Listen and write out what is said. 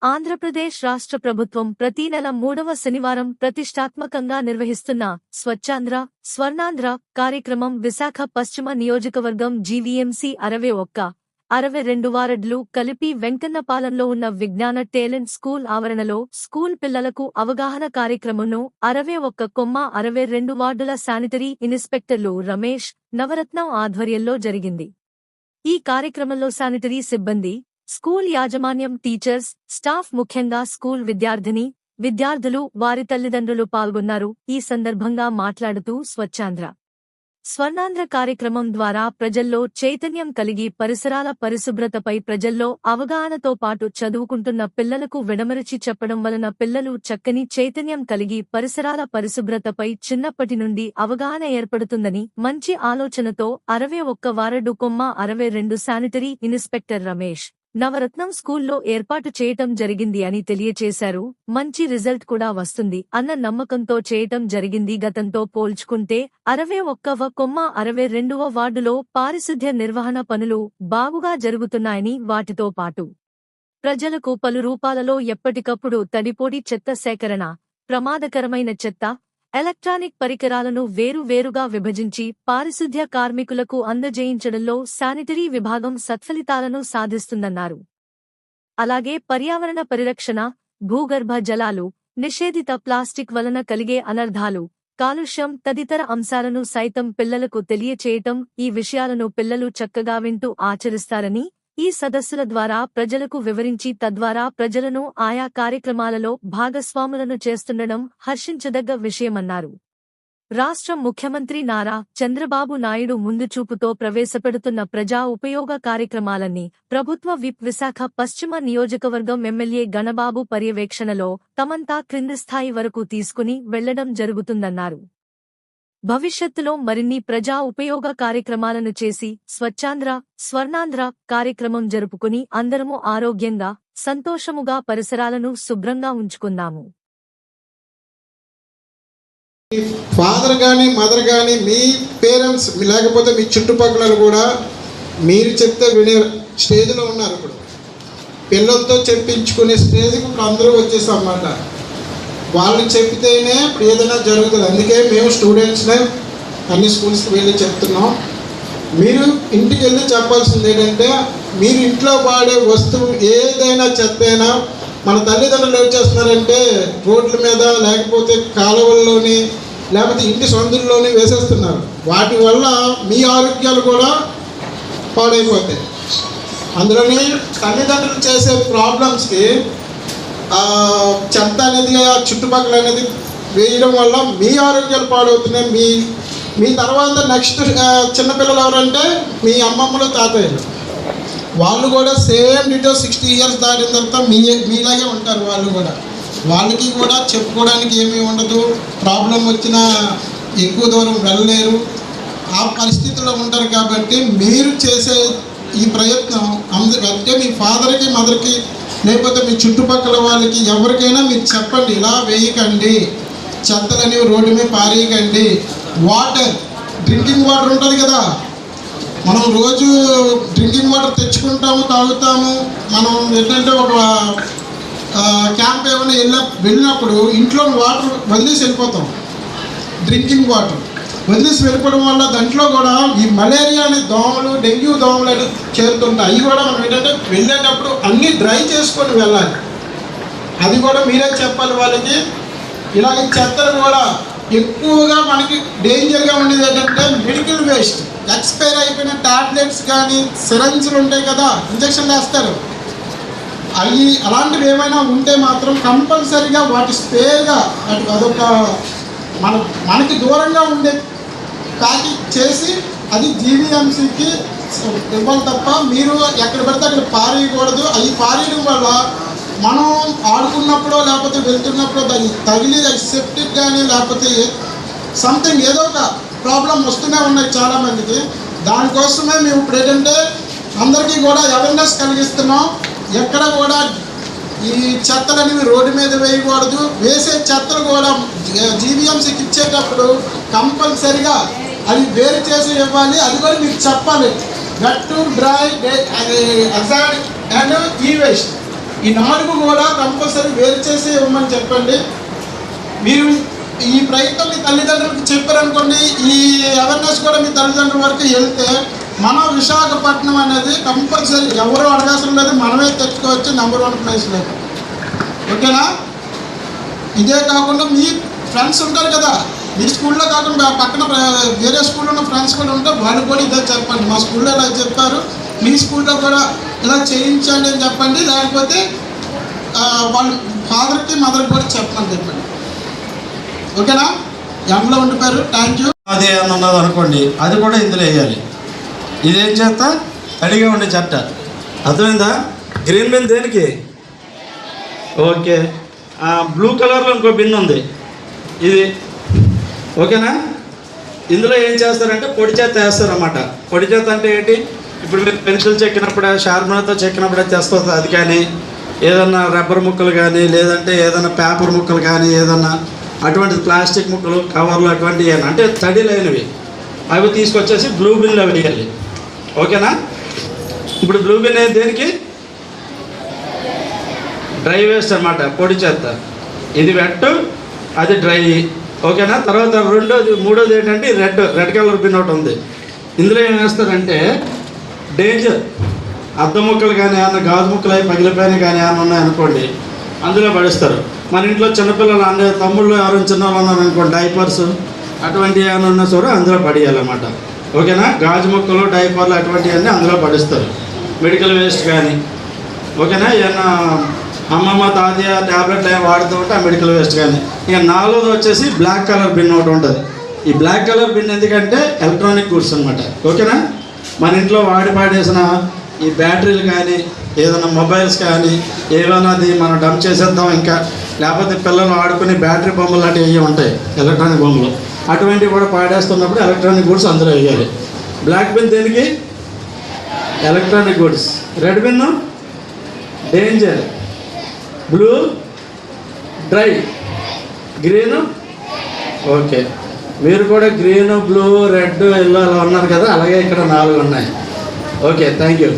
ఆంధ్రప్రదేశ్ రాష్ట్ర ప్రభుత్వం ప్రతి నెల 3వ శనివారం ప్రతిష్టాత్మకంగా నిర్వహిస్తున్న స్వచ్ఛాంధ్ర, స్వర్ణాంధ్ర కార్యక్రమం విశాఖ పశ్చిమ నియోజకవర్గం జీవీఎంసీ 61, 62 వార్డులు కలిపి వెంకన్నపాలెంలో ఉన్న విజ్ఞాన టాలెంట్ స్కూల్ ఆవరణలో స్కూల్ పిల్లలకు అవగాహన కార్యక్రమంను 62 వార్డుల శానిటరీ ఇన్స్పెక్టర్లు రమేష్, నవరత్నం ఆధ్వర్యంలో జరిగింది. ఈ కార్యక్రమంలో శానిటరీ సిబ్బంది, స్కూల్ యాజమాన్యం, టీచర్స్, స్టాఫ్, ముఖ్యంగా స్కూల్ విద్యార్థులు, వారి తల్లిదండ్రులు పాల్గొన్నారు. ఈ సందర్భంగా మాట్లాడుతూ స్వచ్ఛాంధ్ర, స్వర్ణాంధ్ర కార్యక్రమం ద్వారా ప్రజల్లో చైతన్యం కలిగి పరిసరాల పరిశుభ్రతపై ప్రజల్లో అవగాహనతో పాటు చదువుకుంటున్న పిల్లలకు విడమరచి చెప్పడం వలన పిల్లలు చక్కని చైతన్యం కలిగి పరిసరాల పరిశుభ్రతపై చిన్నప్పటి నుండి అవగాహన ఏర్పడుతుందని మంచి ఆలోచనతో 61 వార్డు 62 శానిటరీ ఇన్స్పెక్టర్ రమేష్, నవరత్నం స్కూల్లో ఏర్పాటు చేయటం జరిగింది అని తెలియచేశారు. మంచి రిజల్ట్ కూడా వస్తుంది అన్న నమ్మకంతో చేయటం జరిగింది. గతంతో పోల్చుకుంటే 61 వార్డులో పారిశుద్ధ్య నిర్వహణ పనులు బాగుగా జరుగుతున్నాయని, వాటితో పాటు ప్రజలకు పలు రూపాలలో ఎప్పటికప్పుడు తడిపొడి చెత్త సేకరణ, ప్రమాదకరమైన చెత్త, ఎలక్ట్రానిక్ పరికరాలను వేరువేరుగా విభజించి పారిశుద్ధ్య కార్మికులకు అందజేయించడంలో శానిటరీ విభాగం సత్ఫలితాలను సాధిస్తుందన్నారు. అలాగే పర్యావరణ పరిరక్షణ, భూగర్భ జలాలు, నిషేధిత ప్లాస్టిక్ వలన కలిగే అనర్థాలు, కాలుష్యం తదితర అంశాలను సైతం పిల్లలకు తెలియచేయటం, ఈ విషయాలను పిల్లలు చక్కగా వింటూ ఆచరిస్తారని, ఈ సదస్సుల ద్వారా ప్రజలకు వివరించి తద్వారా ప్రజలను ఆయా కార్యక్రమాలలో భాగస్వాములను చేస్తుండడం హర్షించదగ్గ విషయమన్నారు. రాష్ట్ర ముఖ్యమంత్రి నారా చంద్రబాబు నాయుడు ముందుచూపుతో ప్రవేశపెడుతున్న ప్రజా ఉపయోగ కార్యక్రమాలన్నీ ప్రభుత్వ విప్ విశాఖ పశ్చిమ నియోజకవర్గం ఎమ్మెల్యే గణబాబు పర్యవేక్షణలో తమంతా క్రింది స్థాయి వరకు తీసుకుని వెళ్లడం జరుగుతుందన్నారు. భవిష్యత్తులో మరిన్ని ప్రజా ఉపయోగ కార్యక్రమాలను చేసి స్వచ్ఛాంధ్ర, స్వర్ణాంధ్ర కార్యక్రమం జరుపుకుని అందరము ఆరోగ్యంగా, సంతోషముగా పరిసరాలను శుభ్రంగా ఉంచుకుందాము. ఫాదర్ గాని, మదర్ గాని, మీ పేరెంట్స్ లేకపోతే మీ చుట్టుపక్కల కూడా మీరు చెప్తే వినే స్టేజ్లో ఉన్నారు. ఇప్పుడు పిల్లలతో చెప్పించుకునే స్టేజ్కి ఇప్పుడు అందరూ వచ్చేసాం అన్నమాట. వాళ్ళు చెప్తేనే ఇప్పుడు ఏదైనా జరుగుతుంది. అందుకే మేము స్టూడెంట్స్నే అన్ని స్కూల్స్కి వెళ్ళి చెప్తున్నాం. మీరు ఇంటికి వెళ్ళి చెప్పాల్సింది ఏంటంటే, మీరు ఇంట్లో వాడే వస్తువు ఏదైనా చెత్త అయినా మన తల్లిదండ్రులు ఏం చేస్తున్నారంటే రోడ్ల మీద లేకపోతే కాలువల్లోని లేకపోతే ఇంటి సందుల్లోని వేసేస్తున్నారు. వాటి వల్ల మీ ఆరోగ్యాలు కూడా పాడైపోతాయి. అందులోని తల్లిదండ్రులు చేసే ప్రాబ్లమ్స్కి చెత్త అనేది చుట్టుపక్కల అనేది వేయడం వల్ల మీ ఆరోగ్యాలు పాడవుతున్నాయి. మీ తర్వాత నెక్స్ట్ చిన్నపిల్లలు ఎవరంటే మీ అమ్మమ్మలు, తాతయ్యలు. వాళ్ళు కూడా సేమ్ డిటో 60 ఇయర్స్ దాటిన తర్వాత మీలాగే ఉంటారు. వాళ్ళకి కూడా చెప్పుకోవడానికి ఏమీ ఉండదు. ప్రాబ్లం వచ్చినా ఎక్కువ దూరం వెళ్ళలేరు. ఆ పరిస్థితిలో ఉంటారు. కాబట్టి మీరు చేసే ఈ ప్రయత్నం అంటే మీ ఫాదర్కి, మదర్కి లేకపోతే మీ చుట్టుపక్కల వాళ్ళకి ఎవరికైనా మీరు చెప్పండి, ఇలా వేయకండి, చెత్తలని రోడ్డు మీద పారేయకండి. వాటర్, డ్రింకింగ్ వాటర్ ఉంటుంది కదా, మనం రోజు డ్రింకింగ్ వాటర్ తెచ్చుకుంటాము, తాగుతాము. మనం ఏంటంటే ఒక క్యాంప్ ఏమైనా వెళ్ళినప్పుడు ఇంట్లో వాటర్ వదిలేసి వెళ్ళిపోతాం. డ్రింకింగ్ వాటర్ వదిలేసి వెళ్ళిపోవడం వల్ల దాంట్లో కూడా ఈ మలేరియా అనే దోమలు, డెంగ్యూ దోమలు అని చేరుతుంటాయి. అవి కూడా మనం ఏంటంటే వెళ్ళేటప్పుడు అన్నీ డ్రై చేసుకొని వెళ్ళాలి. అది కూడా మీరే చెప్పాలి వాళ్ళకి. ఇలాగ చెత్తలు కూడా ఎక్కువగా మనకి డేంజర్గా ఉండేది ఏంటంటే మెడికల్ వేస్ట్, ఎక్స్పైర్ అయిపోయిన టాబ్లెట్స్ కానీ, సిరంజ్లు ఉంటాయి కదా, ఇంజక్షన్లు వేస్తారు. అవి అలాంటివి ఏమైనా ఉంటే మాత్రం కంపల్సరీగా వాటి స్పేర్గా అదొక మనకి దూరంగా ఉండే ప్యాకింగ్ చేసి అది జీవీఎంసీకి ఇవ్వాలి తప్ప మీరు ఎక్కడ పడితే అక్కడ పారేయకూడదు. అవి పారేయడం వల్ల మనం ఆడుకున్నప్పుడు లేకపోతే వెళ్తున్నప్పుడు దాన్ని తగిలి సెప్టిక్ కానీ లేకపోతే సంథింగ్ ఏదో ఒక ప్రాబ్లం వస్తూనే ఉన్నాయి చాలామందికి. దానికోసమే మేము ఇప్పుడు ఏంటంటే అందరికీ కూడా అవేర్నెస్ కలిగిస్తున్నాం. ఎక్కడ కూడా ఈ చెత్తలు అనేవి రోడ్డు మీద వేయకూడదు. వేసే చెత్తలు కూడా జీవీఎంసీకి ఇచ్చేటప్పుడు కంపల్సరిగా అది వేరు చేసి ఇవ్వాలి. అది కూడా మీకు చెప్పాలి. వెట్ టు డ్రై అండ్ ఈ వేస్ట్ ఈ 4 కూడా కంపల్సరీ వేరు చేసి ఇవ్వమని చెప్పండి. మీరు ఈ ప్రయత్నం మీ తల్లిదండ్రులకు చెప్పారనుకోండి, ఈ అవేర్నెస్ కూడా మీ తల్లిదండ్రుల వరకు వెళ్తే మన విశాఖపట్నం అనేది కంపల్సరీ ఎవరు అడగాల్సిన లేదు, మనమే తెచ్చుకోవచ్చు నెంబర్ 1 ప్లేస్లో. ఓకేనా? ఇదే కాకుండా మీ ఫ్రెండ్స్ ఉంటారు కదా, మీ స్కూల్లో కాకుండా పక్కన వేరే స్కూల్లో ఉన్న ఫ్రెండ్స్ కూడా ఉంటే వాళ్ళు కూడా ఇదే చెప్పండి, మా స్కూల్లో ఇలా చెప్పారు, మీ స్కూల్లో కూడా ఇలా చేయించండి అని చెప్పండి. లేకపోతే వాళ్ళ ఫాదర్కి మదర్కి కూడా చెప్పండి. ఓకేనా? ఎంలో ఉండిపోయారు. Thank you. అది అని ఉన్నది అనుకోండి, అది కూడా ఇందులో వేయాలి. ఇదేం చేస్తా తడిగా ఉండే చెత్త. అర్థమైందా? గ్రీన్ బిన్ దేనికి? ఓకే. బ్లూ కలర్లో ఇంకో బిన్ ఉంది, ఇది. ఓకేనా? ఇందులో ఏం చేస్తారంటే పొడి చేత వేస్తారన్నమాట. పొడి చేత అంటే ఏంటి? ఇప్పుడు మీరు పెన్సిల్ చెక్కినప్పుడే, షార్ప్నర్తో చెక్కినప్పుడే తెస్తుంది. అది కానీ ఏదన్నా రబ్బర్ ముక్కలు కానీ, లేదంటే ఏదైనా పేపర్ ముక్కలు కానీ, ఏదన్నా అటువంటి ప్లాస్టిక్ ముక్కలు, కవర్లు అటువంటివి అంటే తడి లేనివి అవి తీసుకొచ్చేసి బ్లూ బిన్లో వేయాలి. ఓకేనా? ఇప్పుడు బ్లూ బిన్ అనేది దేనికి? డ్రై వేస్ట్ అన్నమాట, పొడి చెత్త. ఇది వెట్, అది డ్రై. ఓకేనా? తర్వాత మూడోది ఏంటంటే రెడ్ కలర్ బిన్ ఒకటి ఉంది. ఇందులో ఏం వేస్తారంటే డేంజర్ అద్దం ముక్కలు కానీ ఏమన్నా గాజు ముక్కలు అవి పగిలిపోయినా కానీ ఏమన్నా ఉన్నాయనుకోండి, అందులో పడిస్తారు. మన ఇంట్లో చిన్నపిల్లలు అన్నీ తమ్ముళ్ళు ఎవరైనా చిన్నవాళ్ళు ఉన్నారనుకోండి, డైపర్స్ అటువంటివి ఏమైనా ఉన్నా చూడ అందులో పడేయాలన్నమాట. ఓకేనా? గాజు ముక్కలు, డైపర్లు అటువంటివన్నీ అందులో పడిస్తారు. మెడికల్ వేస్ట్ కానీ. ఓకేనా? ఏమన్నా అమ్మమ్మ తాతయ్య ట్యాబ్లెట్లు ఏమి వాడుతూ ఉంటే ఆ మెడికల్ వేస్ట్ కానీ. ఇక 4వది వచ్చేసి బ్లాక్ కలర్ బిన్ ఒకటి ఉంటుంది. ఈ బ్లాక్ కలర్ బిన్ ఎందుకంటే ఎలక్ట్రానిక్ గూడ్స్ అనమాట. ఓకేనా? మన ఇంట్లో పాడేసిన ఈ బ్యాటరీలు కానీ, ఏదైనా మొబైల్స్ కానీ ఏమైనా అది మనం డంప్ చేసేద్దాం, ఇంకా లేకపోతే పిల్లలు ఆడుకుని బ్యాటరీ బొమ్మలు లాంటివి అవి ఉంటాయి, ఎలక్ట్రానిక్ బొమ్మలు, అటువంటివి కూడా పాడేస్తున్నప్పుడు ఎలక్ట్రానిక్ గూడ్స్ అందులో వేయాలి. బ్లాక్ బిన్ దేనికి? Electronic goods. Red bin danger, blue dry, green okay. మీరు కూడా గ్రీను, బ్లూ, రెడ్, ఎల్లో అలా ఉన్నారు కదా, అలాగే ఇక్కడ 4 ఉన్నాయి. Okay, thank you.